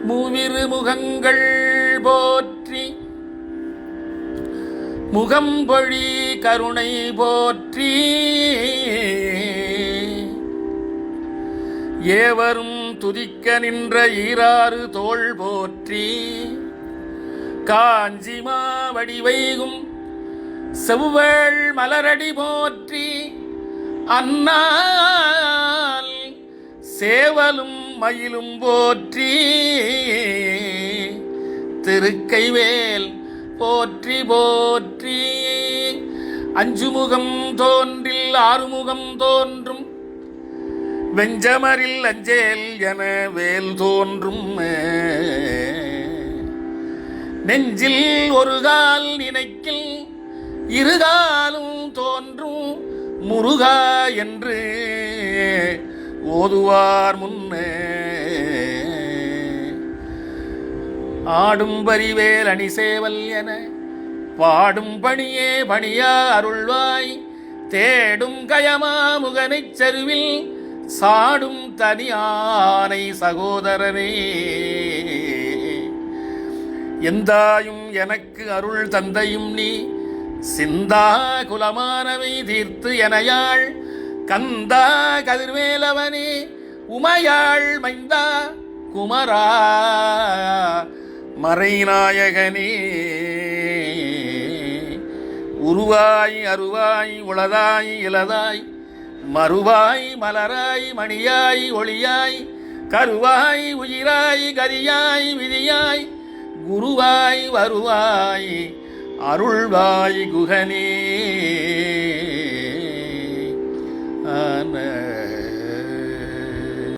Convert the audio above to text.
மூவிரு முகங்கள் போற்றி முகம்பொழி கருணை போற்றி ஏவரும் துதிக்க நின்ற ஈராறு தோள் போற்றி காஞ்சிமா வடிவைகும் செவ்வேள் மலரடி போற்றி அன்னால் சேவலும் மயிலும் போற்றி திருக்கைவேல் போற்றி போற்றி அஞ்சுமுகம் தோன்றில் ஆறுமுகம் தோன்றும் வெஞ்சமரில் அஞ்சேல் என வேல் தோன்றும் நெஞ்சில் ஒரு கால் நினைக்கில் இருகாலும் தோன்றும் முருகா என்று ஓதுவார் முன்னே ஆடும் பரிவேல் அணிசேவல் என பாடும் பணியே பணியா அருள்வாய் தேடும் கயமா முகனைச் செருவில் சாடும் தனியானை சகோதரனே எந்தாயும் எனக்கு அருள் தந்தையும் நீ சிந்தா குலமானவை தீர்த்து எனையாள் கந்தா கதிர்வேலவனே உமையாள் மைந்தா குமரா மறைநாயகனே உருவாய் அருவாய் உளதாய் இலதாய் மறுவாய் மலராய் மணியாய் ஒளியாய் கருவாய் உயிராய் கரியாய் விதியாய் குருவாய் வருவாய் அருள்வாய் குகனே.